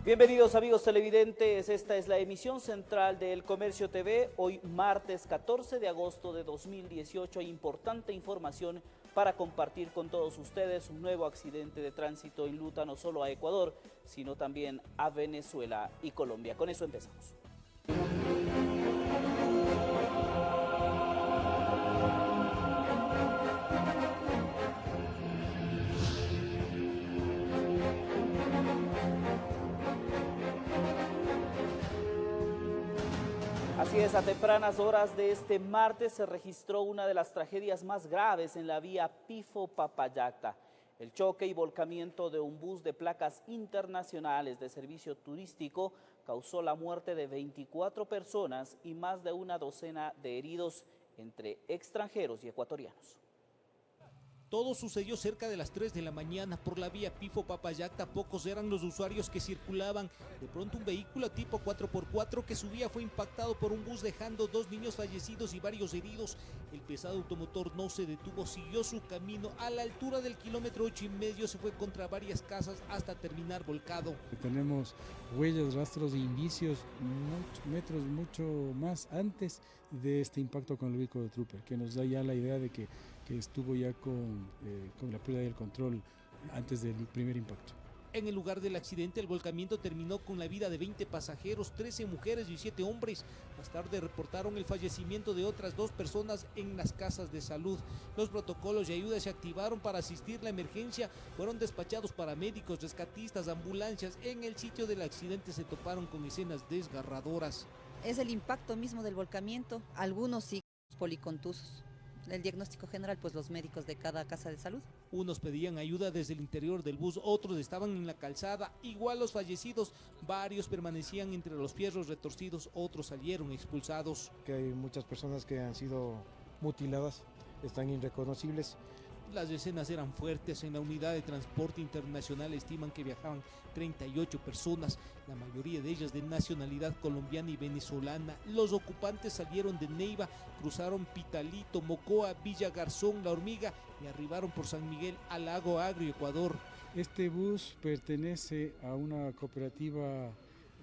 Bienvenidos amigos televidentes, esta es la emisión central del Comercio TV, hoy martes 14 de agosto de 2018, hay importante información para compartir con todos ustedes. Un nuevo accidente de tránsito enluta no solo a Ecuador, sino también a Venezuela y Colombia. Con eso empezamos. Así es, a tempranas horas de este martes se registró una de las tragedias más graves en la vía Pifo-Papayacta. El choque y volcamiento de un bus de placas internacionales de servicio turístico causó la muerte de 24 personas y más de una docena de heridos entre extranjeros y ecuatorianos. Todo sucedió cerca de las 3 de la mañana por la vía Pifo-Papayacta. Pocos eran los usuarios que circulaban. De pronto un vehículo tipo 4x4 que subía fue impactado por un bus, dejando 2 niños fallecidos y varios heridos. El pesado automotor no se detuvo, siguió su camino. A la altura del kilómetro 8,5 se fue contra varias casas hasta terminar volcado. Tenemos huellas, rastros e indicios metros mucho más antes de este impacto con el vehículo de Trooper, que nos da ya la idea de que estuvo ya con la pérdida del control antes del primer impacto. En el lugar del accidente, el volcamiento terminó con la vida de 20 pasajeros, 13 mujeres y 7 hombres. Más tarde reportaron el fallecimiento de otras 2 personas en las casas de salud. Los protocolos de ayuda se activaron para asistir la emergencia. Fueron despachados paramédicos, rescatistas, ambulancias. En el sitio del accidente se toparon con escenas desgarradoras. Es el impacto mismo del volcamiento, algunos sí policontusos. El diagnóstico general, pues los médicos de cada casa de salud. Unos pedían ayuda desde el interior del bus, otros estaban en la calzada. Igual los fallecidos, varios permanecían entre los fierros retorcidos, otros salieron expulsados. Que hay muchas personas que han sido mutiladas, están irreconocibles. Las escenas eran fuertes. En la unidad de transporte internacional estiman que viajaban 38 personas, la mayoría de ellas de nacionalidad colombiana y venezolana. Los ocupantes salieron de Neiva, cruzaron Pitalito, Mocoa, Villa Garzón, La Hormiga y arribaron por San Miguel al Lago Agrio, Ecuador. Este bus pertenece a una cooperativa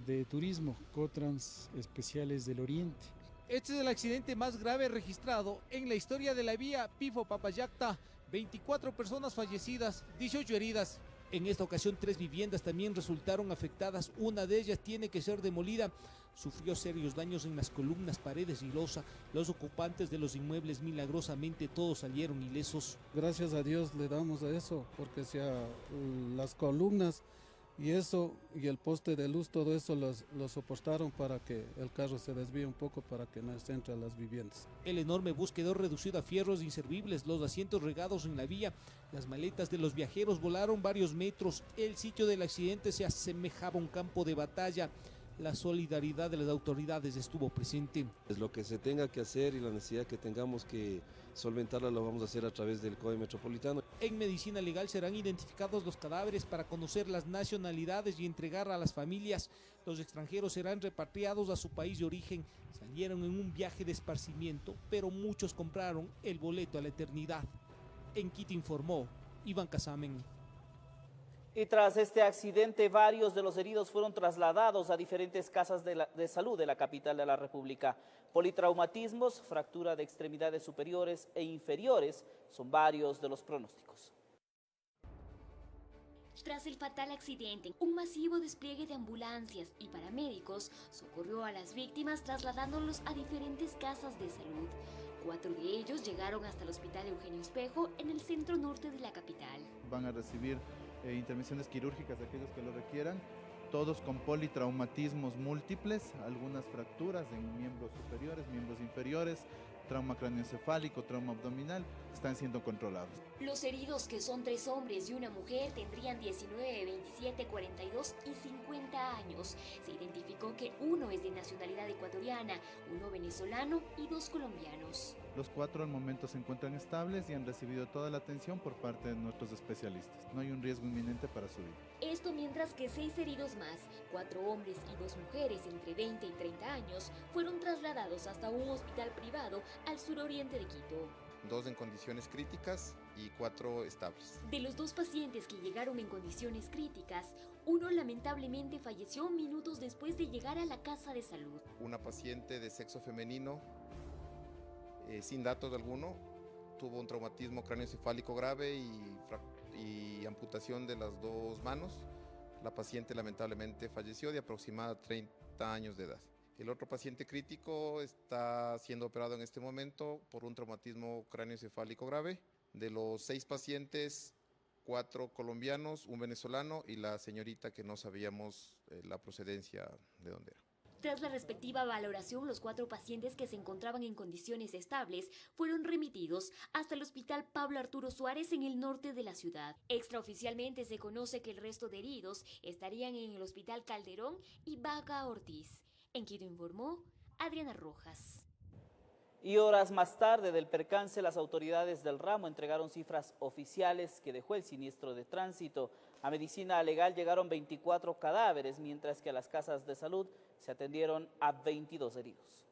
de turismo, Cotrans Especiales del Oriente. Este es el accidente más grave registrado en la historia de la vía Pifo-Papayacta. 24 personas fallecidas, 18 heridas. En esta ocasión 3 viviendas también resultaron afectadas. Una de ellas tiene que ser demolida. Sufrió serios daños en las columnas, paredes y losa. Los ocupantes de los inmuebles milagrosamente todos salieron ilesos. Gracias a Dios le damos a eso, porque las columnas y eso y el poste de luz, todo eso lo soportaron para que el carro se desvíe un poco para que no entre a las viviendas. El enorme bus quedó reducido a fierros inservibles, los asientos regados en la vía, las maletas de los viajeros volaron varios metros. El sitio del accidente se asemejaba a un campo de batalla. La solidaridad de las autoridades estuvo presente. Es lo que se tenga que hacer y la necesidad que tengamos que solventarla lo vamos a hacer a través del COE Metropolitano. En medicina legal serán identificados los cadáveres para conocer las nacionalidades y entregar a las familias. Los extranjeros serán repatriados a su país de origen. Salieron en un viaje de esparcimiento, pero muchos compraron el boleto a la eternidad. En Quito informó Iván Casamen. Y tras este accidente, varios de los heridos fueron trasladados a diferentes casas de salud de la capital de la República. Politraumatismos, fractura de extremidades superiores e inferiores son varios de los pronósticos. Tras el fatal accidente, un masivo despliegue de ambulancias y paramédicos socorrió a las víctimas trasladándolos a diferentes casas de salud. 4 de ellos llegaron hasta el Hospital Eugenio Espejo en el centro norte de la capital. Van a recibir intervenciones quirúrgicas de aquellos que lo requieran, todos con politraumatismos múltiples, algunas fracturas en miembros superiores, miembros inferiores, trauma craneoencefálico, trauma abdominal, están siendo controlados. Los heridos, que son 3 hombres y una mujer, tendrían 19, 27, 42 y 50 años. Se identificó que uno es de nacionalidad ecuatoriana, uno venezolano y 2 colombianos. Los 4 al momento se encuentran estables y han recibido toda la atención por parte de nuestros especialistas. No hay un riesgo inminente para su vida. Esto mientras que 6 heridos más, 4 hombres y 2 mujeres entre 20 y 30 años, fueron trasladados hasta un hospital privado al suroriente de Quito. 2 en condiciones críticas y 4 estables. De los 2 pacientes que llegaron en condiciones críticas, uno lamentablemente falleció minutos después de llegar a la casa de salud. Una paciente de sexo femenino, sin datos alguno, tuvo un traumatismo cráneoencefálico grave y amputación de las 2 manos. La paciente lamentablemente falleció de aproximadamente 30 años de edad. El otro paciente crítico está siendo operado en este momento por un traumatismo cráneoencefálico grave. De los 6 pacientes, 4 colombianos, un venezolano y la señorita que no sabíamos la procedencia de dónde era. Tras la respectiva valoración, los 4 pacientes que se encontraban en condiciones estables fueron remitidos hasta el Hospital Pablo Arturo Suárez en el norte de la ciudad. Extraoficialmente se conoce que el resto de heridos estarían en el Hospital Calderón y Vaga Ortiz. En Quito informó Adriana Rojas. Y horas más tarde del percance, las autoridades del ramo entregaron cifras oficiales que dejó el siniestro de tránsito. A Medicina Legal llegaron 24 cadáveres, mientras que a las casas de salud se atendieron a 22 heridos.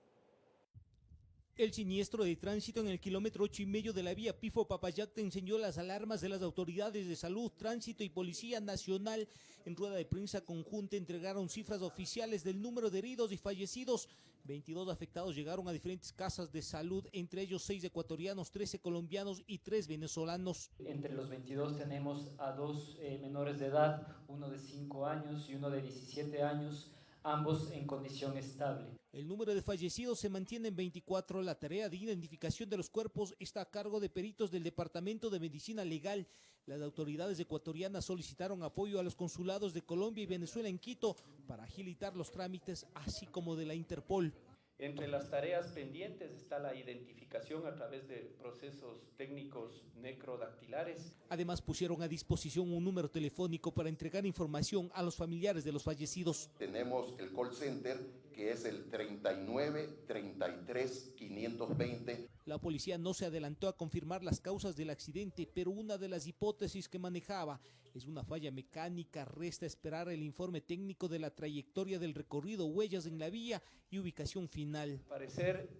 El siniestro de tránsito en el kilómetro 8,5 de la vía Pifo-Papayacta encendió las alarmas de las autoridades de salud, tránsito y Policía Nacional. En rueda de prensa conjunta entregaron cifras oficiales del número de heridos y fallecidos. 22 afectados llegaron a diferentes casas de salud, entre ellos 6 ecuatorianos, 13 colombianos y 3 venezolanos. Entre los 22 tenemos a 2 menores de edad, uno de 5 años y uno de 17 años, ambos en condición estable. El número de fallecidos se mantiene en 24. La tarea de identificación de los cuerpos está a cargo de peritos del Departamento de Medicina Legal. Las autoridades ecuatorianas solicitaron apoyo a los consulados de Colombia y Venezuela en Quito para agilitar los trámites, así como de la Interpol. Entre las tareas pendientes está la identificación a través de procesos técnicos necrodactilares. Además, pusieron a disposición un número telefónico para entregar información a los familiares de los fallecidos. Tenemos el call center, que es el 39 33 520. La policía no se adelantó a confirmar las causas del accidente, pero una de las hipótesis que manejaba es una falla mecánica. Resta esperar el informe técnico de la trayectoria del recorrido, huellas en la vía y ubicación final. Al parecer,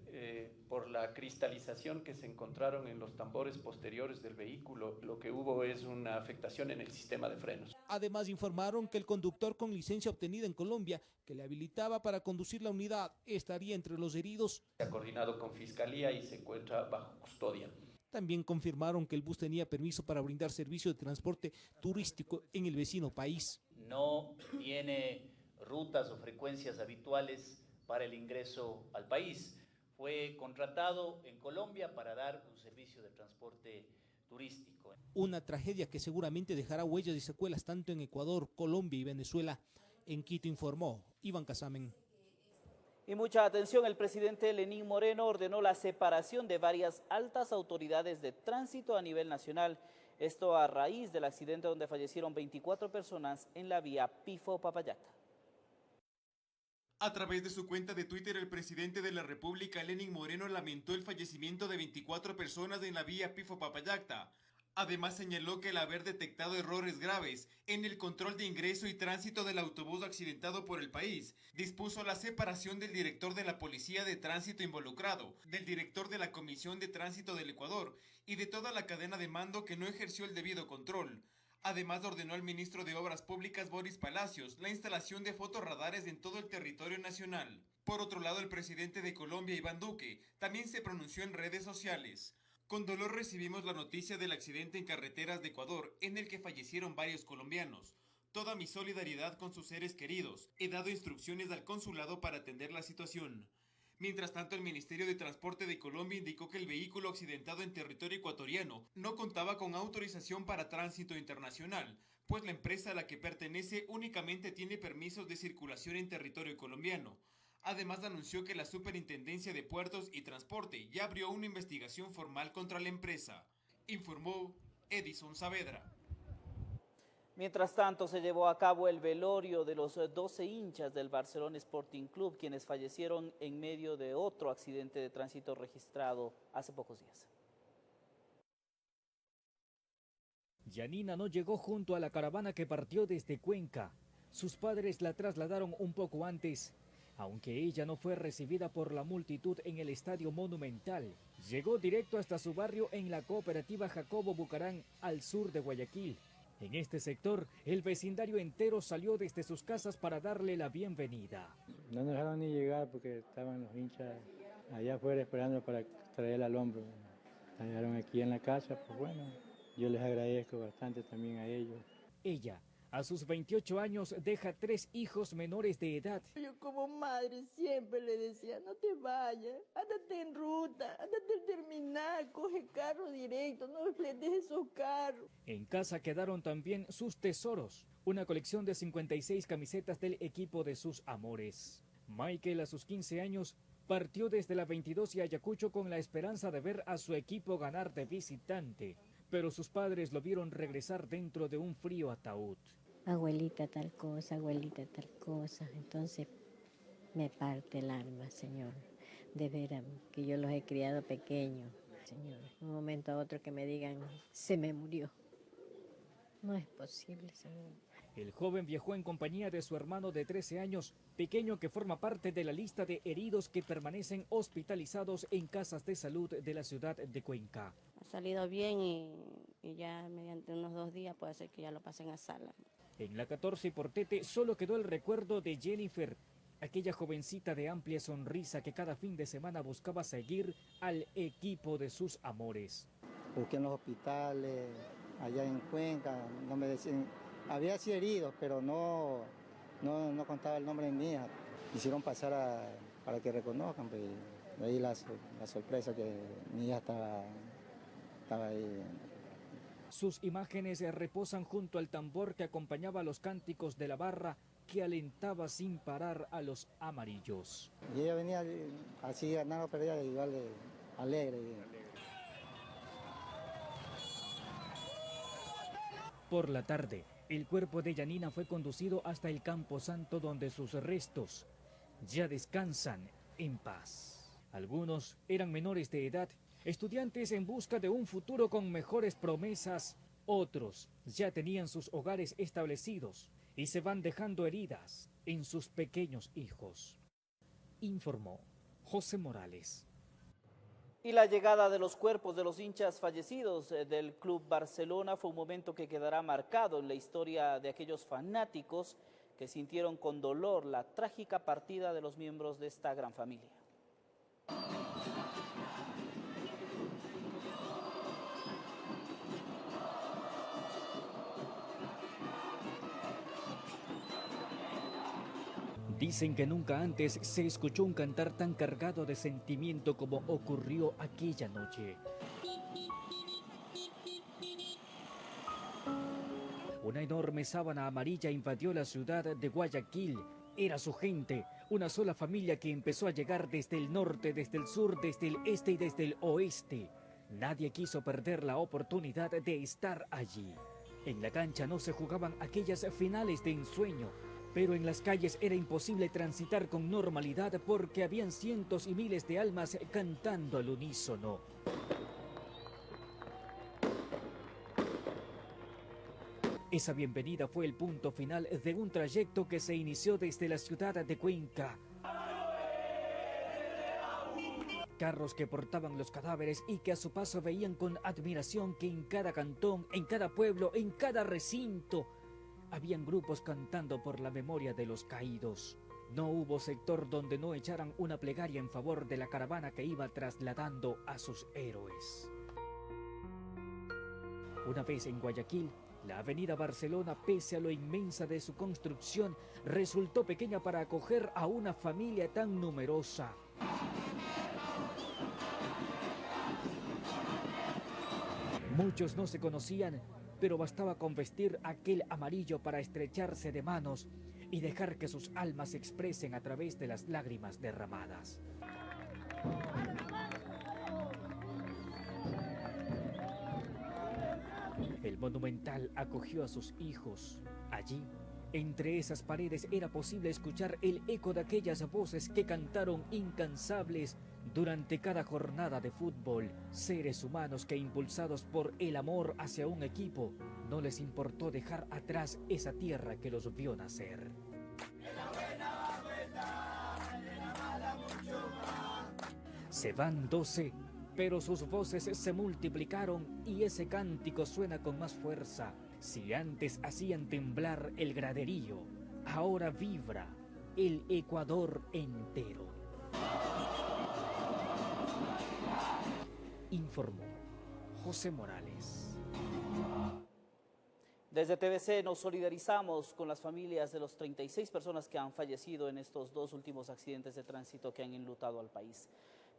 por la cristalización que se encontraron en los tambores posteriores del vehículo, lo que hubo es una afectación en el sistema de frenos. Además, informaron que el conductor con licencia obtenida en Colombia, que le habilitaba para conducir la unidad, estaría entre los heridos. Se ha coordinado con Fiscalía y se encuentra bajo custodia. También confirmaron que el bus tenía permiso para brindar servicio de transporte turístico en el vecino país. No tiene rutas o frecuencias habituales para el ingreso al país. Fue contratado en Colombia para dar un servicio de transporte turístico. Una tragedia que seguramente dejará huellas y secuelas tanto en Ecuador, Colombia y Venezuela. En Quito informó Iván Casamen. Y mucha atención, el presidente Lenín Moreno ordenó la separación de varias altas autoridades de tránsito a nivel nacional. Esto a raíz del accidente donde fallecieron 24 personas en la vía Pifo-Papayacta. A través de su cuenta de Twitter, el presidente de la República, Lenín Moreno, lamentó el fallecimiento de 24 personas en la vía Pifo-Papayacta. Además, señaló que al haber detectado errores graves en el control de ingreso y tránsito del autobús accidentado por el país, dispuso la separación del director de la Policía de Tránsito involucrado, del director de la Comisión de Tránsito del Ecuador y de toda la cadena de mando que no ejerció el debido control. Además, ordenó al ministro de Obras Públicas, Boris Palacios, la instalación de fotorradares en todo el territorio nacional. Por otro lado, el presidente de Colombia, Iván Duque, también se pronunció en redes sociales. Con dolor recibimos la noticia del accidente en carreteras de Ecuador, en el que fallecieron varios colombianos. Toda mi solidaridad con sus seres queridos. He dado instrucciones al consulado para atender la situación. Mientras tanto, el Ministerio de Transporte de Colombia indicó que el vehículo accidentado en territorio ecuatoriano no contaba con autorización para tránsito internacional, pues la empresa a la que pertenece únicamente tiene permisos de circulación en territorio colombiano. Además, anunció que la Superintendencia de Puertos y Transporte ya abrió una investigación formal contra la empresa. Informó Edison Saavedra. Mientras tanto, se llevó a cabo el velorio de los 12 hinchas del Barcelona Sporting Club, quienes fallecieron en medio de otro accidente de tránsito registrado hace pocos días. Yanina no llegó junto a la caravana que partió desde Cuenca. Sus padres la trasladaron un poco antes. Aunque ella no fue recibida por la multitud en el Estadio Monumental, llegó directo hasta su barrio en la cooperativa Jacobo Bucarán, al sur de Guayaquil. En este sector, el vecindario entero salió desde sus casas para darle la bienvenida. No nos dejaron ni llegar porque estaban los hinchas allá afuera esperando para traerla al hombro. Llegaron aquí en la casa, pues bueno, yo les agradezco bastante también a ellos. Ella, a sus 28 años, deja 3 hijos menores de edad. Yo como madre siempre le decía, no te vayas, ándate en ruta, ándate al terminal, coge carro directo, no fletes esos carros. En casa quedaron también sus tesoros, una colección de 56 camisetas del equipo de sus amores. Michael, a sus 15 años, partió desde la 22 y Ayacucho con la esperanza de ver a su equipo ganar de visitante, pero sus padres lo vieron regresar dentro de un frío ataúd. Abuelita tal cosa, entonces me parte el alma, Señor, de ver que yo los he criado pequeños, Señor, de un momento a otro que me digan, se me murió, no es posible, Señor. El joven viajó en compañía de su hermano de 13 años, pequeño que forma parte de la lista de heridos que permanecen hospitalizados en casas de salud de la ciudad de Cuenca. Ha salido bien y ya mediante unos 2 días puede ser que ya lo pasen a sala. En la 14 y Portete solo quedó el recuerdo de Jennifer, aquella jovencita de amplia sonrisa que cada fin de semana buscaba seguir al equipo de sus amores. Busqué en los hospitales, allá en Cuenca, no me decían, había sí heridos, pero no contaba el nombre de mi hija. Quisieron pasar para que reconozcan, pues, de ahí la sorpresa que mi hija estaba ahí. Sus imágenes reposan junto al tambor que acompañaba los cánticos de la barra que alentaba sin parar a los amarillos. Y ella venía así ganando perdida igual de alegre. Por la tarde, el cuerpo de Yanina fue conducido hasta el Camposanto donde sus restos ya descansan en paz. Algunos eran menores de edad, estudiantes en busca de un futuro con mejores promesas. Otros ya tenían sus hogares establecidos y se van dejando heridas en sus pequeños hijos. Informó José Morales. Y la llegada de los cuerpos de los hinchas fallecidos del Club Barcelona fue un momento que quedará marcado en la historia de aquellos fanáticos que sintieron con dolor la trágica partida de los miembros de esta gran familia. Dicen que nunca antes se escuchó un cantar tan cargado de sentimiento como ocurrió aquella noche. Una enorme sábana amarilla invadió la ciudad de Guayaquil. Era su gente, una sola familia que empezó a llegar desde el norte, desde el sur, desde el este y desde el oeste. Nadie quiso perder la oportunidad de estar allí. En la cancha no se jugaban aquellas finales de ensueño, pero en las calles era imposible transitar con normalidad porque habían cientos y miles de almas cantando al unísono. Esa bienvenida fue el punto final de un trayecto que se inició desde la ciudad de Cuenca. Carros que portaban los cadáveres y que a su paso veían con admiración que en cada cantón, en cada pueblo, en cada recinto, habían grupos cantando por la memoria de los caídos. No hubo sector donde no echaran una plegaria en favor de la caravana que iba trasladando a sus héroes. Una vez en Guayaquil, la avenida Barcelona, pese a lo inmensa de su construcción, resultó pequeña para acoger a una familia tan numerosa. Muchos no se conocían, pero bastaba con vestir aquel amarillo para estrecharse de manos y dejar que sus almas se expresen a través de las lágrimas derramadas. El Monumental acogió a sus hijos. Allí, entre esas paredes, era posible escuchar el eco de aquellas voces que cantaron incansables durante cada jornada de fútbol. Seres humanos que, impulsados por el amor hacia un equipo, no les importó dejar atrás esa tierra que los vio nacer. Se van 12, pero sus voces se multiplicaron y ese cántico suena con más fuerza. Si antes hacían temblar el graderío, ahora vibra el Ecuador entero. Informó José Morales. Desde TVC nos solidarizamos con las familias de los 36 personas que han fallecido en estos 2 últimos accidentes de tránsito que han enlutado al país.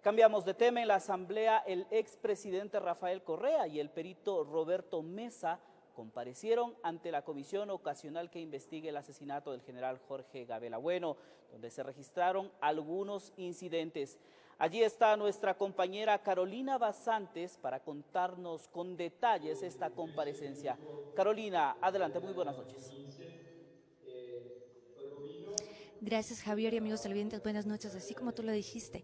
Cambiamos de tema. En la asamblea, el expresidente Rafael Correa y el perito Roberto Mesa comparecieron ante la comisión ocasional que investigue el asesinato del general Jorge Gabela Bueno, donde se registraron algunos incidentes. Allí está nuestra compañera Carolina Basantes para contarnos con detalles esta comparecencia. Carolina, adelante, muy buenas noches. Gracias, Javier, y amigos televidentes, buenas noches. Así como tú lo dijiste,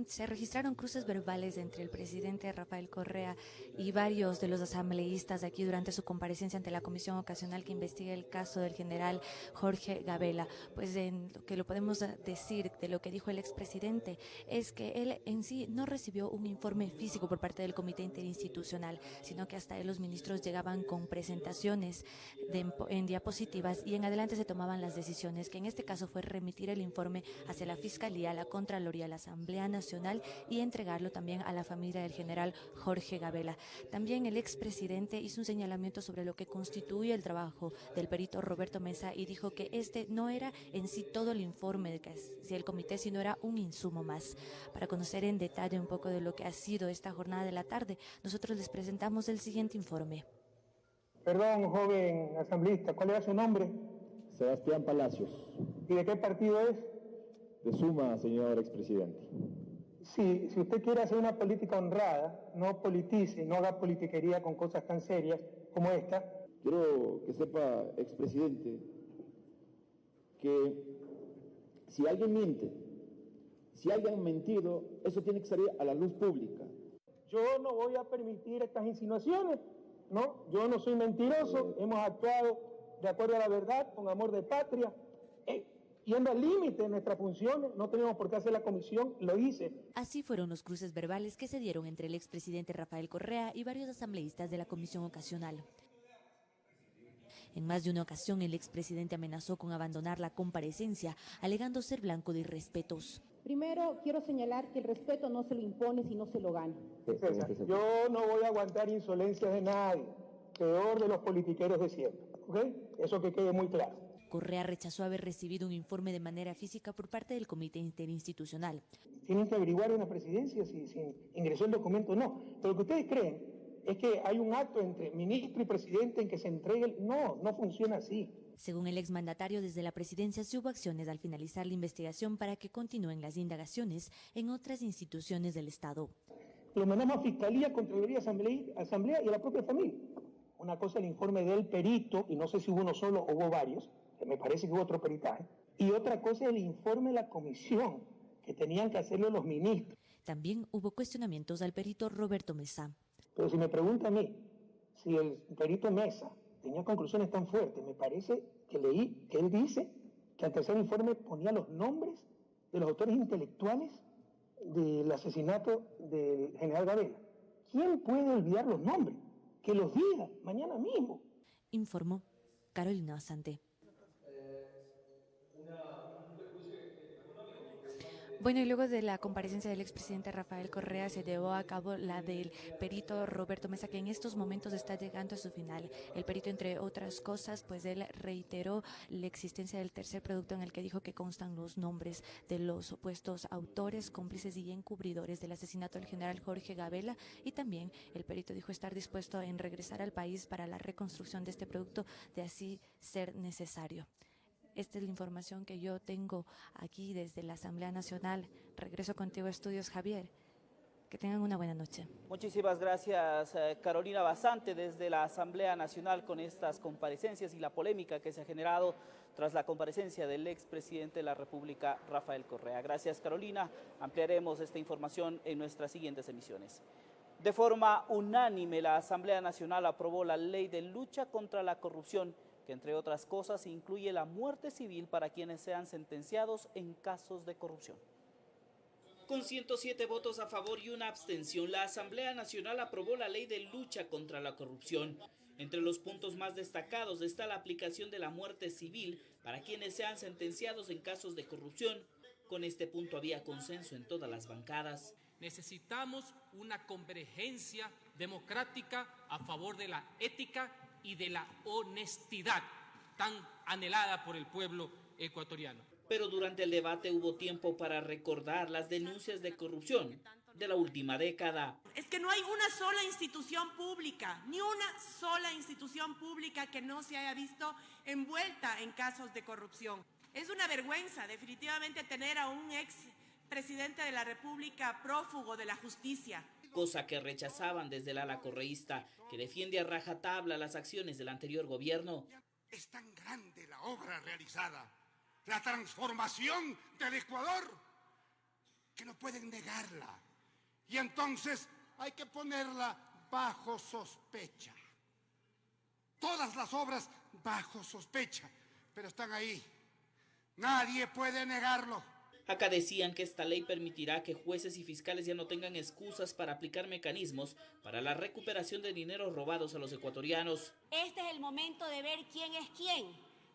se registraron cruces verbales entre el presidente Rafael Correa y varios de los asambleístas aquí durante su comparecencia ante la comisión ocasional que investiga el caso del general Jorge Gabela. Pues en lo que lo podemos decir de lo que dijo el expresidente es que él en sí no recibió un informe físico por parte del comité interinstitucional, sino que hasta los ministros llegaban con presentaciones en diapositivas y en adelante se tomaban las decisiones, que en este caso fue remitir el informe hacia la Fiscalía, la Contraloría, la Asamblea Nacional y entregarlo también a la familia del general Jorge Gabela. También el expresidente hizo un señalamiento sobre lo que constituye el trabajo del perito Roberto Mesa y dijo que este no era en sí todo el informe del comité, sino era un insumo más. Para conocer en detalle un poco de lo que ha sido esta jornada de la tarde, nosotros les presentamos el siguiente informe. Perdón, joven asambleísta, ¿cuál era su nombre? Sebastián Palacios. ¿Y de qué partido es? De Suma, señor expresidente. Sí, si usted quiere hacer una política honrada, no politice, no haga politiquería con cosas tan serias como esta. Quiero que sepa, expresidente, que si alguien miente, si alguien ha mentido, eso tiene que salir a la luz pública. Yo no voy a permitir estas insinuaciones, ¿no? Yo no soy mentiroso, hemos actuado de acuerdo a la verdad, con amor de patria, yendo al límite de nuestras funciones. No tenemos por qué hacer la comisión, lo hice. Así fueron los cruces verbales que se dieron entre el expresidente Rafael Correa y varios asambleístas de la comisión ocasional. En más de una ocasión, el expresidente amenazó con abandonar la comparecencia, alegando ser blanco de irrespetos. Primero, quiero señalar que el respeto no se lo impone, sino se lo gana. César, yo no voy a aguantar insolencias de nadie, peor de los politiqueros de siempre. ¿Ok? Eso que quede muy claro. Correa rechazó haber recibido un informe de manera física por parte del comité interinstitucional. Tienen que averiguar en la presidencia si ingresó el documento o no. Pero lo que ustedes creen es que hay un acto entre ministro y presidente en que se entregue. No funciona así. Según el exmandatario, desde la presidencia se hubo acciones al finalizar la investigación para que continúen las indagaciones en otras instituciones del Estado. Lo mandamos a Fiscalía, Contraloría, Asamblea y a la propia familia. Una cosa el informe del perito, y no sé si hubo uno solo o hubo varios, que me parece que hubo otro peritaje, y otra cosa el informe de la comisión, que tenían que hacerlo los ministros. También hubo cuestionamientos al perito Roberto Mesa. Pero si me pregunta a mí, si el perito Mesa tenía conclusiones tan fuertes, me parece que leí que él dice que al tercer informe ponía los nombres de los autores intelectuales del asesinato del general Gabela. ¿Quién puede olvidar los nombres? Que los diga mañana mismo. Informó Carolina Basante. Bueno, y luego de la comparecencia del expresidente Rafael Correa se llevó a cabo la del perito Roberto Mesa, que en estos momentos está llegando a su final. El perito, entre otras cosas, pues él reiteró la existencia del tercer producto en el que dijo que constan los nombres de los supuestos autores, cómplices y encubridores del asesinato del general Jorge Gabela, y también el perito dijo estar dispuesto en regresar al país para la reconstrucción de este producto de así ser necesario. Esta es la información que yo tengo aquí desde la Asamblea Nacional. Regreso contigo a estudios, Javier. Que tengan una buena noche. Muchísimas gracias, Carolina Basante, desde la Asamblea Nacional, con estas comparecencias y la polémica que se ha generado tras la comparecencia del expresidente de la República, Rafael Correa. Gracias, Carolina. Ampliaremos esta información en nuestras siguientes emisiones. De forma unánime, la Asamblea Nacional aprobó la Ley de Lucha contra la Corrupción, que entre otras cosas incluye la muerte civil para quienes sean sentenciados en casos de corrupción. Con 107 votos a favor y una abstención, la Asamblea Nacional aprobó la Ley de Lucha contra la Corrupción. Entre los puntos más destacados está la aplicación de la muerte civil para quienes sean sentenciados en casos de corrupción. Con este punto había consenso en todas las bancadas. Necesitamos una convergencia democrática a favor de la ética y de la honestidad tan anhelada por el pueblo ecuatoriano. Pero durante el debate hubo tiempo para recordar las denuncias de corrupción de la última década. Es que no hay una sola institución pública, ni una sola institución pública que no se haya visto envuelta en casos de corrupción. Es una vergüenza, definitivamente, tener a un ex presidente de la República prófugo de la justicia. Cosa que rechazaban desde el ala correísta, que defiende a rajatabla las acciones del anterior gobierno. Es tan grande la obra realizada, la transformación del Ecuador, que no pueden negarla. Y entonces hay que ponerla bajo sospecha. Todas las obras bajo sospecha, pero están ahí. Nadie puede negarlo. Acá decían que esta ley permitirá que jueces y fiscales ya no tengan excusas para aplicar mecanismos para la recuperación de dineros robados a los ecuatorianos. Este es el momento de ver quién es quién,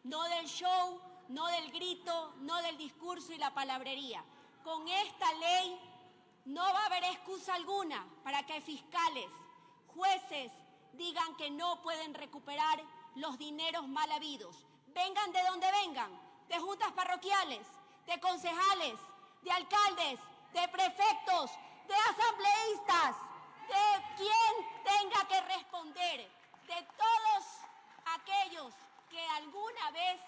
no del show, no del grito, no del discurso y la palabrería. Con esta ley no va a haber excusa alguna para que fiscales, jueces digan que no pueden recuperar los dineros mal habidos. Vengan de donde vengan, de juntas parroquiales, de concejales, de alcaldes, de prefectos, de asambleístas, de quien tenga que responder, de todos aquellos que alguna vez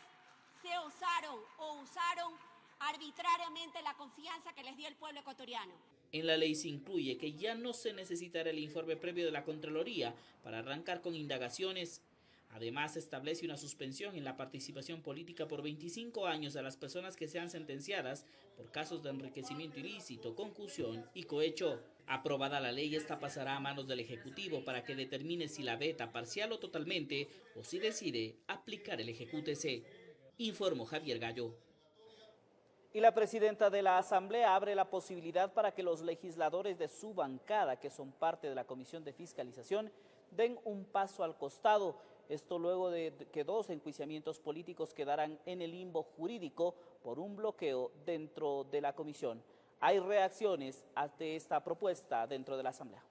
se usaron arbitrariamente la confianza que les dio el pueblo ecuatoriano. En la ley se incluye que ya no se necesitará el informe previo de la Contraloría para arrancar con indagaciones. Además, establece una suspensión en la participación política por 25 años a las personas que sean sentenciadas por casos de enriquecimiento ilícito, concusión y cohecho. Aprobada la ley, esta pasará a manos del Ejecutivo para que determine si la veta parcial o totalmente o si decide aplicar el ejecútese. Informó Javier Gallo. Y la presidenta de la Asamblea abre la posibilidad para que los legisladores de su bancada, que son parte de la Comisión de Fiscalización, den un paso al costado. Esto luego de que 2 enjuiciamientos políticos quedaran en el limbo jurídico por un bloqueo dentro de la comisión. Hay reacciones ante esta propuesta dentro de la Asamblea.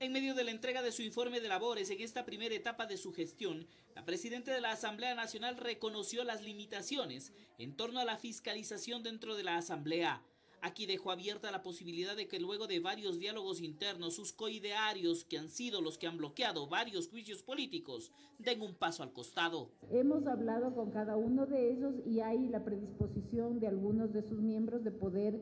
En medio de la entrega de su informe de labores en esta primera etapa de su gestión, la presidenta de la Asamblea Nacional reconoció las limitaciones en torno a la fiscalización dentro de la Asamblea. Aquí dejó abierta la posibilidad de que luego de varios diálogos internos, sus coidearios, que han sido los que han bloqueado varios juicios políticos, den un paso al costado. Hemos hablado con cada uno de ellos y hay la predisposición de algunos de sus miembros de poder,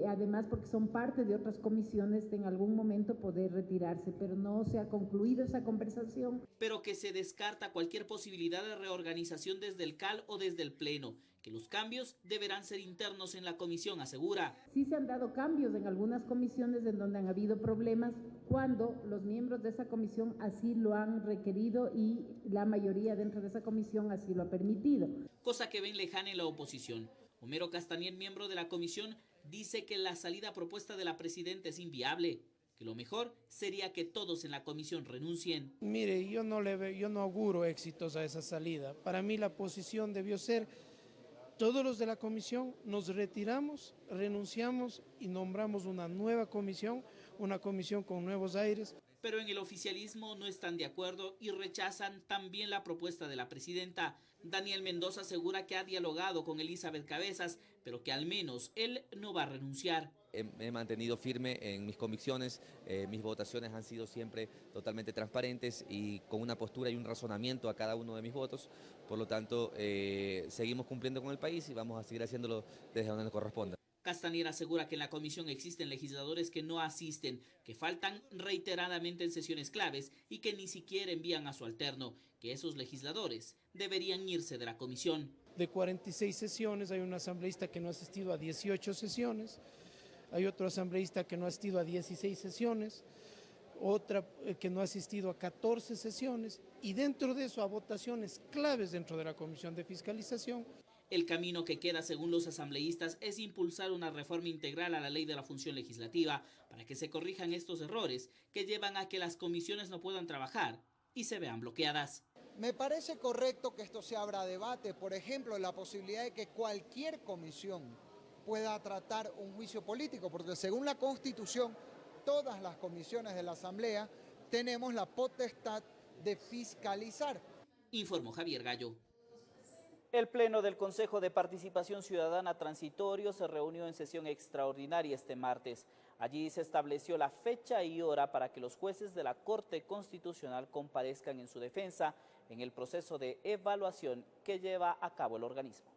además porque son parte de otras comisiones, de en algún momento poder retirarse, pero no se ha concluido esa conversación. Pero que se descarta cualquier posibilidad de reorganización desde el CAL o desde el Pleno, que los cambios deberán ser internos en la comisión, asegura. Sí se han dado cambios en algunas comisiones en donde han habido problemas cuando los miembros de esa comisión así lo han requerido y la mayoría dentro de esa comisión así lo ha permitido. Cosa que ven lejana en la oposición. Homero Castañer, miembro de la comisión, dice que la salida propuesta de la presidenta es inviable, que lo mejor sería que todos en la comisión renuncien. Mire, yo no auguro éxitos a esa salida. Para mí la posición debió ser: todos los de la comisión nos retiramos, renunciamos y nombramos una nueva comisión, una comisión con nuevos aires. Pero en el oficialismo no están de acuerdo y rechazan también la propuesta de la presidenta. Daniel Mendoza asegura que ha dialogado con Elizabeth Cabezas, pero que al menos él no va a renunciar. Me he mantenido firme en mis convicciones, mis votaciones han sido siempre totalmente transparentes y con una postura y un razonamiento a cada uno de mis votos. Por lo tanto, seguimos cumpliendo con el país y vamos a seguir haciéndolo desde donde nos corresponda. Castañer asegura que en la comisión existen legisladores que no asisten, que faltan reiteradamente en sesiones claves y que ni siquiera envían a su alterno, que esos legisladores deberían irse de la comisión. De 46 sesiones hay un asambleísta que no ha asistido a 18 sesiones, hay otro asambleísta que no ha asistido a 16 sesiones, otra que no ha asistido a 14 sesiones y dentro de eso a votaciones claves dentro de la Comisión de Fiscalización. El camino que queda, según los asambleístas, es impulsar una reforma integral a la ley de la función legislativa para que se corrijan estos errores que llevan a que las comisiones no puedan trabajar y se vean bloqueadas. Me parece correcto que esto se abra a debate, por ejemplo, la posibilidad de que cualquier comisión pueda tratar un juicio político, porque según la Constitución, todas las comisiones de la Asamblea tenemos la potestad de fiscalizar. Informó Javier Gallo. El Pleno del Consejo de Participación Ciudadana Transitorio se reunió en sesión extraordinaria este martes. Allí se estableció la fecha y hora para que los jueces de la Corte Constitucional comparezcan en su defensa en el proceso de evaluación que lleva a cabo el organismo.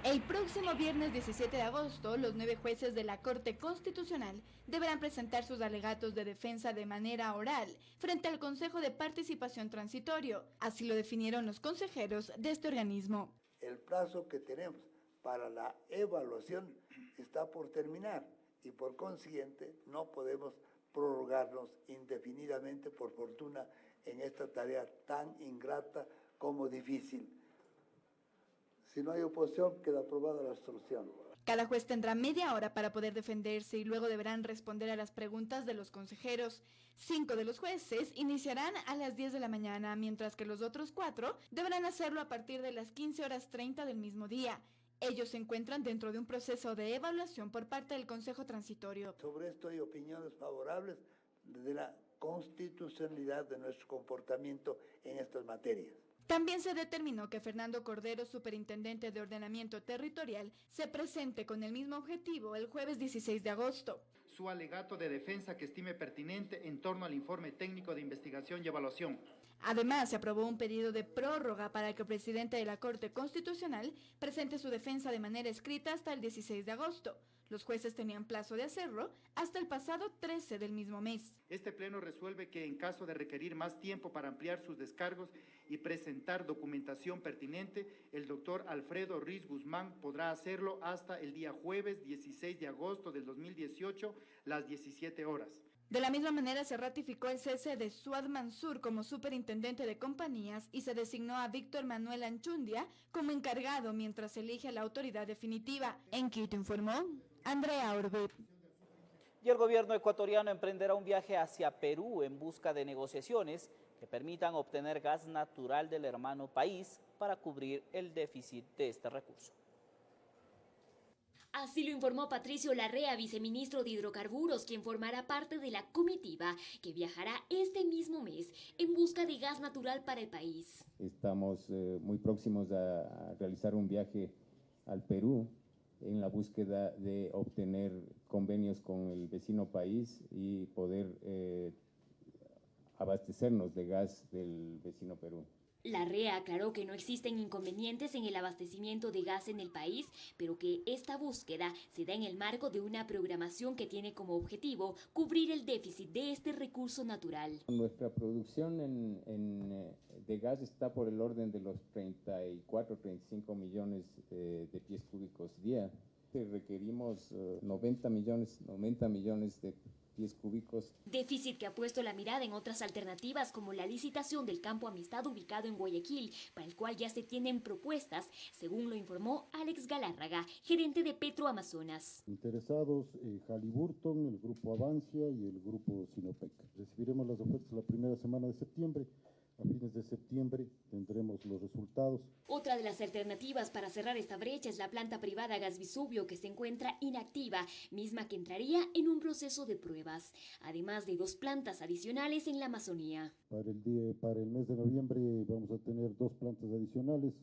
El próximo viernes 17 de agosto, los 9 jueces de la Corte Constitucional deberán presentar sus alegatos de defensa de manera oral frente al Consejo de Participación Transitorio. Así lo definieron los consejeros de este organismo. El plazo que tenemos para la evaluación está por terminar y por consiguiente no podemos prorrogarnos indefinidamente, por fortuna, en esta tarea tan ingrata como difícil. Si no hay oposición, queda aprobada la resolución. Cada juez tendrá media hora para poder defenderse y luego deberán responder a las preguntas de los consejeros. 5 de los jueces iniciarán a las 10 de la mañana, mientras que los otros 4 deberán hacerlo a partir de las 15:30 del mismo día. Ellos se encuentran dentro de un proceso de evaluación por parte del Consejo Transitorio. Sobre esto hay opiniones favorables de la constitucionalidad de nuestro comportamiento en estas materias. También se determinó que Fernando Cordero, superintendente de Ordenamiento Territorial, se presente con el mismo objetivo el jueves 16 de agosto. Su alegato de defensa que estime pertinente en torno al informe técnico de investigación y evaluación. Además, se aprobó un pedido de prórroga para que el presidente de la Corte Constitucional presente su defensa de manera escrita hasta el 16 de agosto. Los jueces tenían plazo de hacerlo hasta el pasado 13 del mismo mes. Este pleno resuelve que en caso de requerir más tiempo para ampliar sus descargos y presentar documentación pertinente, el doctor Alfredo Riz Guzmán podrá hacerlo hasta el día jueves 16 de agosto del 2018, las 17 horas. De la misma manera se ratificó el cese de Suad Mansur como superintendente de compañías y se designó a Víctor Manuel Anchundia como encargado mientras se elige a la autoridad definitiva. En Quito informó Andrea Orbe. Y el gobierno ecuatoriano emprenderá un viaje hacia Perú en busca de negociaciones que permitan obtener gas natural del hermano país para cubrir el déficit de este recurso. Así lo informó Patricio Larrea, viceministro de Hidrocarburos, quien formará parte de la comitiva que viajará este mismo mes en busca de gas natural para el país. Estamos muy próximos a realizar un viaje al Perú en la búsqueda de obtener convenios con el vecino país y poder abastecernos de gas del vecino Perú. Larrea aclaró que no existen inconvenientes en el abastecimiento de gas en el país, pero que esta búsqueda se da en el marco de una programación que tiene como objetivo cubrir el déficit de este recurso natural. Nuestra producción de gas está por el orden de los 34-35 millones de pies cúbicos día. Requerimos 90 millones de pies cúbicos. Déficit que ha puesto la mirada en otras alternativas como la licitación del campo Amistad ubicado en Guayaquil, para el cual ya se tienen propuestas, según lo informó Alex Galárraga, gerente de Petroamazonas. Interesados Halliburton, el grupo Avancia y el grupo Sinopec. Recibiremos las ofertas la primera semana de septiembre. A fines de septiembre tendremos los resultados. Otra de las alternativas para cerrar esta brecha es la planta privada Gas Vesubio, que se encuentra inactiva, misma que entraría en un proceso de pruebas, además de 2 plantas adicionales en la Amazonía. Para el mes de noviembre vamos a tener 2 plantas adicionales,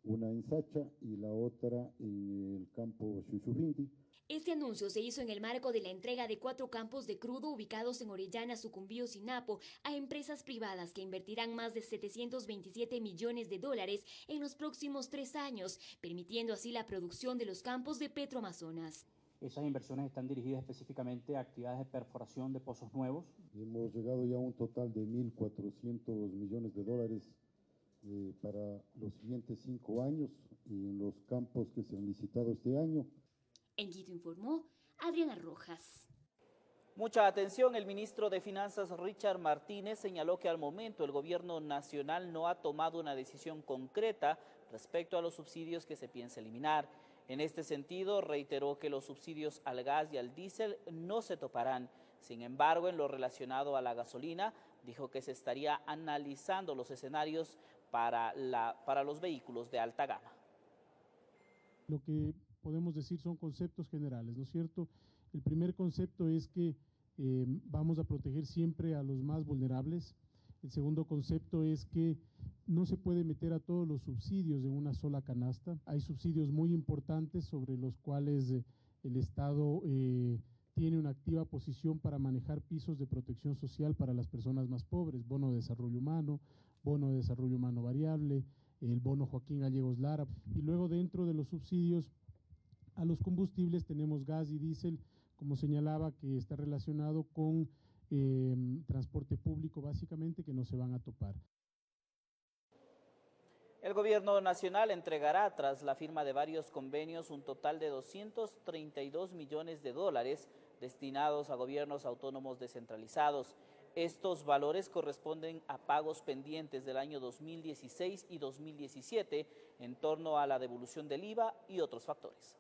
una en Sacha y la otra en el campo Xuxurindi. Este anuncio se hizo en el marco de la entrega de 4 campos de crudo ubicados en Orellana, Sucumbíos y Napo a empresas privadas que invertirán más de $727 millones en los próximos 3 años, permitiendo así la producción de los campos de Petroamazonas. Esas inversiones están dirigidas específicamente a actividades de perforación de pozos nuevos. Hemos llegado ya a un total de $1.400 millones para los siguientes 5 años en los campos que se han licitado este año. En Quito informó Adriana Rojas. Mucha atención, el ministro de Finanzas Richard Martínez señaló que al momento el gobierno nacional no ha tomado una decisión concreta respecto a los subsidios que se piensa eliminar. En este sentido, reiteró que los subsidios al gas y al diésel no se toparán. Sin embargo, en lo relacionado a la gasolina, dijo que se estaría analizando los escenarios para los vehículos de alta gama. Lo que podemos decir son conceptos generales, ¿no es cierto? El primer concepto es que vamos a proteger siempre a los más vulnerables. El segundo concepto es que no se puede meter a todos los subsidios en una sola canasta. Hay subsidios muy importantes sobre los cuales el Estado tiene una activa posición para manejar pisos de protección social para las personas más pobres, bono de desarrollo humano variable, el bono Joaquín Gallegos Lara. Y luego dentro de los subsidios a los combustibles tenemos gas y diésel, como señalaba, que está relacionado con transporte público básicamente, que no se van a topar. El gobierno nacional entregará, tras la firma de varios convenios, un total de 232 millones de dólares destinados a gobiernos autónomos descentralizados. Estos valores corresponden a pagos pendientes del año 2016 y 2017 en torno a la devolución del IVA y otros factores.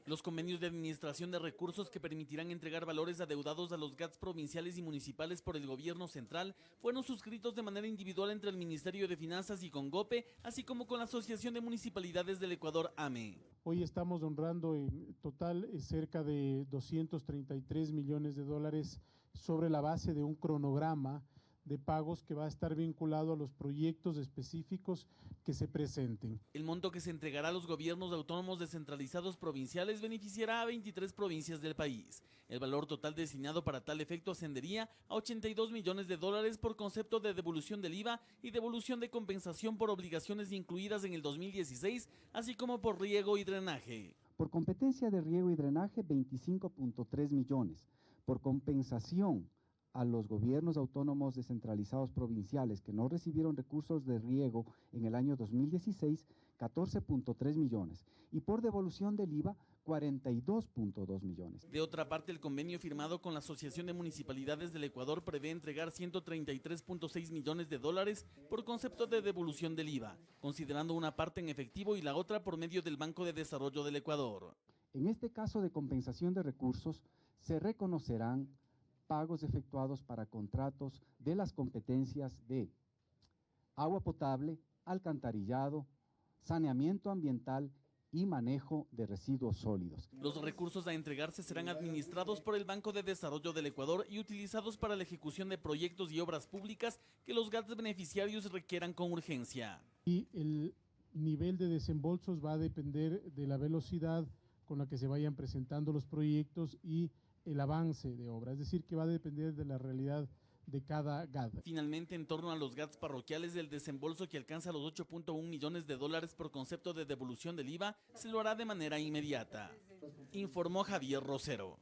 Los convenios de administración de recursos que permitirán entregar valores adeudados a los GATS provinciales y municipales por el gobierno central fueron suscritos de manera individual entre el Ministerio de Finanzas y Congope, así como con la Asociación de Municipalidades del Ecuador, AME. Hoy estamos honrando en total cerca de 233 millones de dólares sobre la base de un cronograma de pagos que va a estar vinculado a los proyectos específicos que se presenten. El monto que se entregará a los gobiernos autónomos descentralizados provinciales beneficiará a 23 provincias del país. El valor total destinado para tal efecto ascendería a 82 millones de dólares por concepto de devolución del IVA y devolución de compensación por obligaciones incluidas en el 2016, así como por riego y drenaje. Por competencia de riego y drenaje, 25.3 millones. Por compensación a los gobiernos autónomos descentralizados provinciales que no recibieron recursos de riego en el año 2016, 14.3 millones. Y por devolución del IVA, 42.2 millones. De otra parte, el convenio firmado con la Asociación de Municipalidades del Ecuador prevé entregar 133.6 millones de dólares por concepto de devolución del IVA, considerando una parte en efectivo y la otra por medio del Banco de Desarrollo del Ecuador. En este caso de compensación de recursos, se reconocerán pagos efectuados para contratos de las competencias de agua potable, alcantarillado, saneamiento ambiental y manejo de residuos sólidos. Los recursos a entregarse serán administrados por el Banco de Desarrollo del Ecuador y utilizados para la ejecución de proyectos y obras públicas que los GATS beneficiarios requieran con urgencia. Y el nivel de desembolsos va a depender de la velocidad con la que se vayan presentando los proyectos y el avance de obra, es decir, que va a depender de la realidad de cada GAT. Finalmente, en torno a los GATs parroquiales, el desembolso que alcanza los 8.1 millones de dólares por concepto de devolución del IVA se lo hará de manera inmediata, informó Javier Rosero.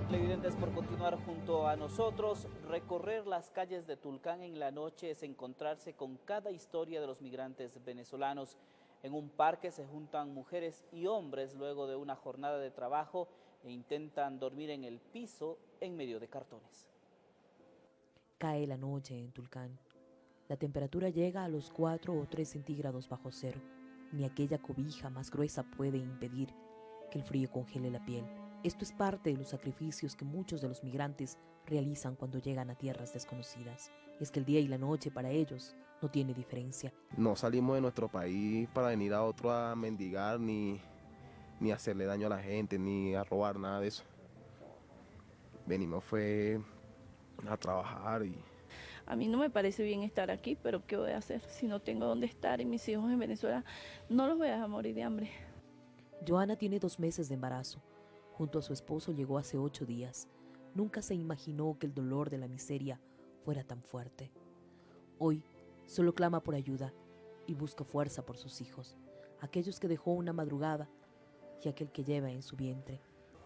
Televidentes, por continuar junto a nosotros, recorrer las calles de Tulcán en la noche es encontrarse con cada historia de los migrantes venezolanos. En un parque se juntan mujeres y hombres luego de una jornada de trabajo e intentan dormir en el piso en medio de cartones. Cae la noche en Tulcán. La temperatura llega a los 4 o 3 centígrados bajo cero. Ni aquella cobija más gruesa puede impedir que el frío congele la piel. Esto es parte de los sacrificios que muchos de los migrantes realizan cuando llegan a tierras desconocidas. Es que el día y la noche para ellos no tiene diferencia. No salimos de nuestro país para venir a otro a mendigar, ni hacerle daño a la gente, ni a robar, nada de eso. Venimos fue a trabajar y... A mí no me parece bien estar aquí, pero ¿qué voy a hacer? Si no tengo dónde estar y mis hijos en Venezuela, no los voy a dejar morir de hambre. Joana tiene 2 meses de embarazo. Junto a su esposo llegó hace 8 días. Nunca se imaginó que el dolor de la miseria fuera tan fuerte. Hoy solo clama por ayuda y busca fuerza por sus hijos, aquellos que dejó una madrugada y aquel que lleva en su vientre.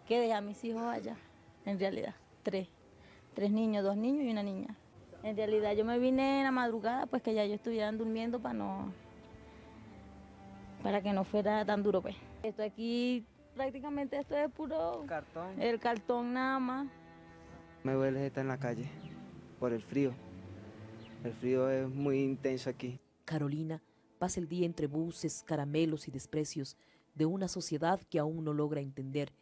¿Qué dejé a mis hijos allá? En realidad, 3 niños, 2 niños y una niña. En realidad yo me vine en la madrugada, pues que ya yo estuvieran durmiendo para que no fuera tan duro, pues. Esto aquí, prácticamente esto es puro cartón. El cartón nada más. Me duele estar en la calle por el frío. El frío es muy intenso aquí. Carolina pasa el día entre buses, caramelos y desprecios de una sociedad que aún no logra entender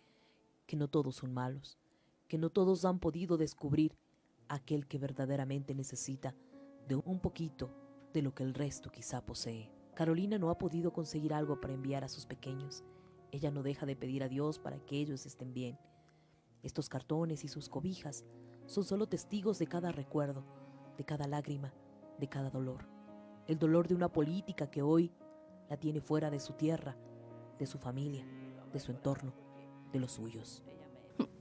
que no todos son malos, que no todos han podido descubrir aquel que verdaderamente necesita de un poquito de lo que el resto quizá posee. Carolina no ha podido conseguir algo para enviar a sus pequeños. Ella no deja de pedir a Dios para que ellos estén bien. Estos cartones y sus cobijas son solo testigos de cada recuerdo, de cada lágrima, de cada dolor. El dolor de una política que hoy la tiene fuera de su tierra, de su familia, de su entorno, de los suyos.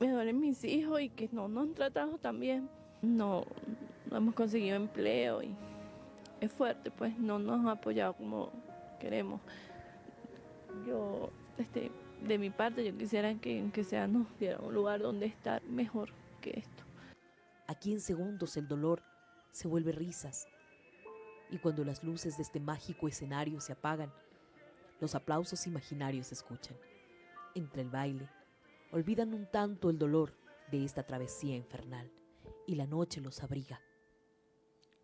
Me duelen mis hijos y que no nos han tratado tan bien. No hemos conseguido empleo y es fuerte, pues no nos han apoyado como queremos. Yo, de mi parte, yo quisiera que aunque sea nos diera un lugar donde estar mejor que esto. Aquí en segundos el dolor se vuelve risas. Y cuando las luces de este mágico escenario se apagan, los aplausos imaginarios se escuchan. Entre el baile, olvidan un tanto el dolor de esta travesía infernal y la noche los abriga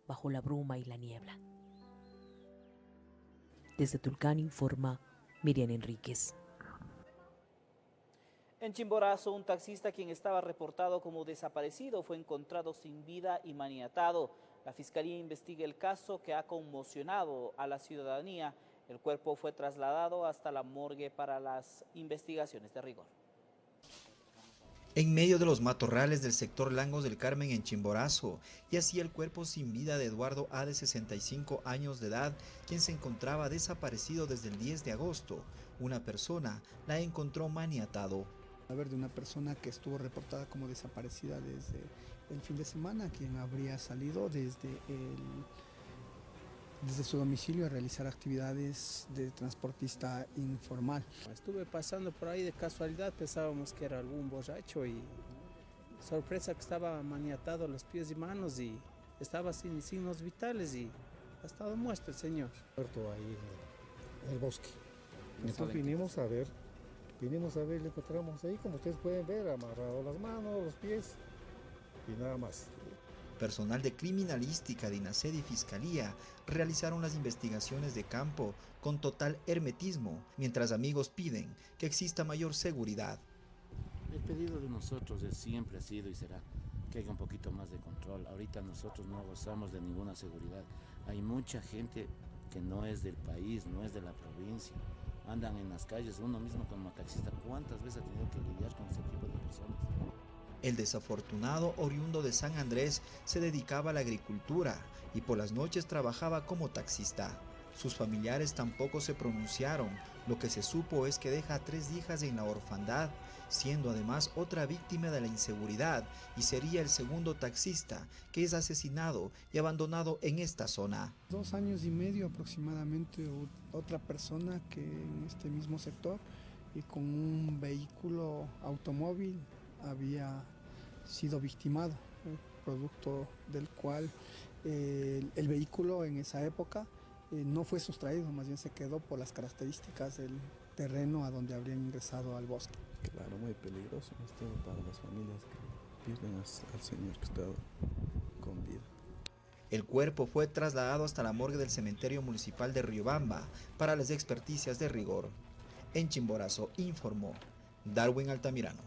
bajo la bruma y la niebla. Desde Tulcán informa Miriam Enríquez. En Chimborazo, un taxista quien estaba reportado como desaparecido fue encontrado sin vida y maniatado. La Fiscalía investiga el caso que ha conmocionado a la ciudadanía. El cuerpo fue trasladado hasta la morgue para las investigaciones de rigor. En medio de los matorrales del sector Langos del Carmen en Chimborazo, yacía el cuerpo sin vida de Eduardo A. de 65 años de edad, quien se encontraba desaparecido desde el 10 de agosto. Una persona la encontró maniatado. De una persona que estuvo reportada como desaparecida desde el fin de semana, quien habría salido desde su domicilio a realizar actividades de transportista informal. Estuve pasando por ahí de casualidad, pensábamos que era algún borracho y sorpresa que estaba maniatado los pies y manos y estaba sin signos vitales y ha estado muerto el señor. Muerto ahí en el bosque. Nosotros vinimos a ver, le encontramos ahí, como ustedes pueden ver, amarrado las manos, los pies y nada más. Personal de criminalística de INACED y Fiscalía realizaron las investigaciones de campo con total hermetismo, mientras amigos piden que exista mayor seguridad. El pedido de nosotros siempre ha sido y será que haya un poquito más de control. Ahorita nosotros no gozamos de ninguna seguridad. Hay mucha gente que no es del país, no es de la provincia. Andan en las calles, uno mismo como taxista, ¿cuántas veces ha tenido que lidiar con ese tipo de personas? El desafortunado, oriundo de San Andrés, se dedicaba a la agricultura y por las noches trabajaba como taxista. Sus familiares tampoco se pronunciaron. Lo que se supo es que deja a 3 hijas en la orfandad, siendo además otra víctima de la inseguridad, y sería el segundo taxista que es asesinado y abandonado en esta zona. 2 años y medio aproximadamente, otra persona que en este mismo sector y con un vehículo automóvil había sido victimado, producto del cual el vehículo en esa época no fue sustraído, más bien se quedó por las características del terreno a donde habrían ingresado al bosque. Claro, muy peligroso esto para las familias que pierden al señor que está con vida. El cuerpo fue trasladado hasta la morgue del cementerio municipal de Riobamba para las experticias de rigor. En Chimborazo informó Darwin Altamirano.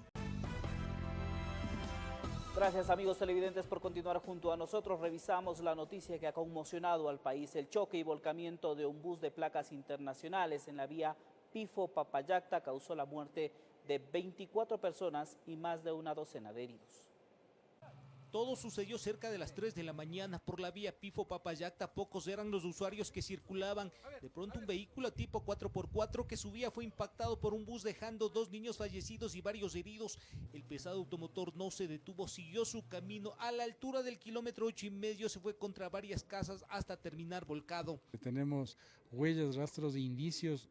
Gracias amigos televidentes por continuar junto a nosotros. Revisamos la noticia que ha conmocionado al país. El choque y volcamiento de un bus de placas internacionales en la vía Pifo-Papallacta causó la muerte de 24 personas y más de una docena de heridos. Todo sucedió cerca de las 3 de la mañana por la vía Pifo-Papallacta. Pocos eran los usuarios que circulaban. De pronto un vehículo tipo 4x4 que subía fue impactado por un bus, dejando 2 niños fallecidos y varios heridos. El pesado automotor no se detuvo, siguió su camino. A la altura del kilómetro 8,5 se fue contra varias casas hasta terminar volcado. Tenemos huellas, rastros e indicios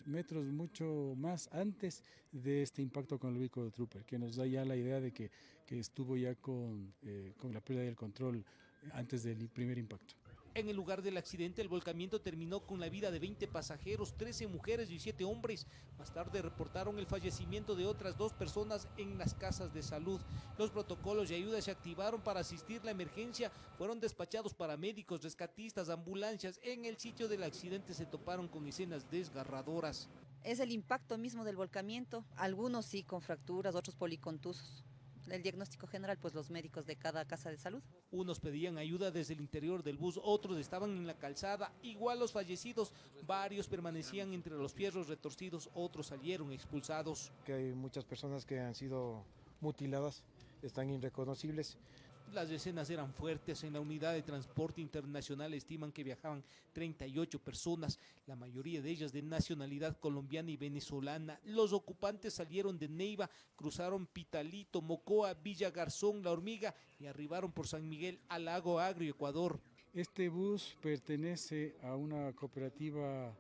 metros mucho más antes de este impacto con el vehículo de Trooper, que nos da ya la idea de que estuvo ya con la pérdida del control antes del primer impacto. En el lugar del accidente, el volcamiento terminó con la vida de 20 pasajeros, 13 mujeres y 7 hombres. Más tarde reportaron el fallecimiento de otras 2 personas en las casas de salud. Los protocolos de ayuda se activaron para asistir la emergencia. Fueron despachados paramédicos, rescatistas, ambulancias. En el sitio del accidente se toparon con escenas desgarradoras. Es el impacto mismo del volcamiento, algunos sí con fracturas, otros policontusos. El diagnóstico general, pues los médicos de cada casa de salud. Unos pedían ayuda desde el interior del bus, otros estaban en la calzada, igual los fallecidos, varios permanecían entre los fierros retorcidos, otros salieron expulsados. Que hay muchas personas que han sido mutiladas, están irreconocibles. Las escenas eran fuertes. En la unidad de transporte internacional estiman que viajaban 38 personas, la mayoría de ellas de nacionalidad colombiana y venezolana. Los ocupantes salieron de Neiva, cruzaron Pitalito, Mocoa, Villa Garzón, La Hormiga y arribaron por San Miguel al Lago Agrio, Ecuador. Este bus pertenece a una cooperativa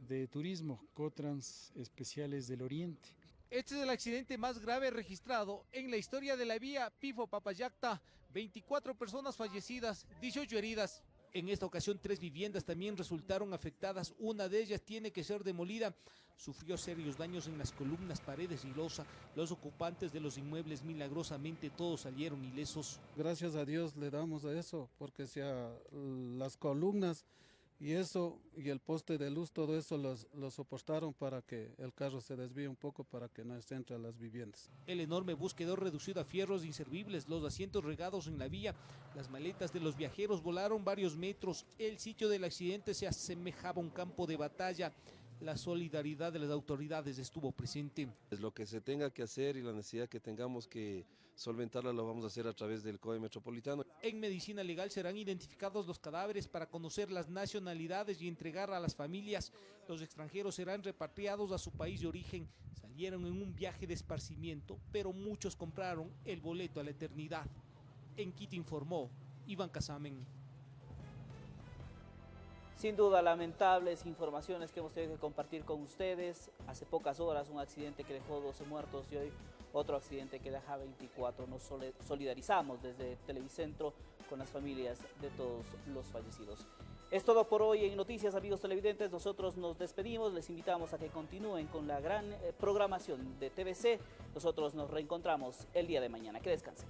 de turismo, Cotrans Especiales del Oriente. Este es el accidente más grave registrado en la historia de la vía Pifo-Papallacta. 24 personas fallecidas, 18 heridas. En esta ocasión 3 viviendas también resultaron afectadas. Una de ellas tiene que ser demolida. Sufrió serios daños en las columnas, paredes y losa. Los ocupantes de los inmuebles milagrosamente todos salieron ilesos. Gracias a Dios le damos a eso, porque las columnas y eso y el poste de luz, todo eso lo soportaron para que el carro se desvíe un poco para que no entre a las viviendas. El enorme bus quedó reducido a fierros inservibles, los asientos regados en la vía, las maletas de los viajeros volaron varios metros. El sitio del accidente se asemejaba a un campo de batalla. La solidaridad de las autoridades estuvo presente. Es lo que se tenga que hacer y la necesidad que tengamos que solventarla lo vamos a hacer a través del COE Metropolitano. En medicina legal serán identificados los cadáveres para conocer las nacionalidades y entregar a las familias. Los extranjeros serán repatriados a su país de origen. Salieron en un viaje de esparcimiento, pero muchos compraron el boleto a la eternidad. En Quito informó Iván Casamen. Sin duda, lamentables informaciones que hemos tenido que compartir con ustedes. Hace pocas horas un accidente que dejó 12 muertos y hoy otro accidente que deja 24. Nos solidarizamos desde Televicentro con las familias de todos los fallecidos. Es todo por hoy en Noticias, amigos televidentes. Nosotros nos despedimos, les invitamos a que continúen con la gran programación de TVC. Nosotros nos reencontramos el día de mañana. Que descansen.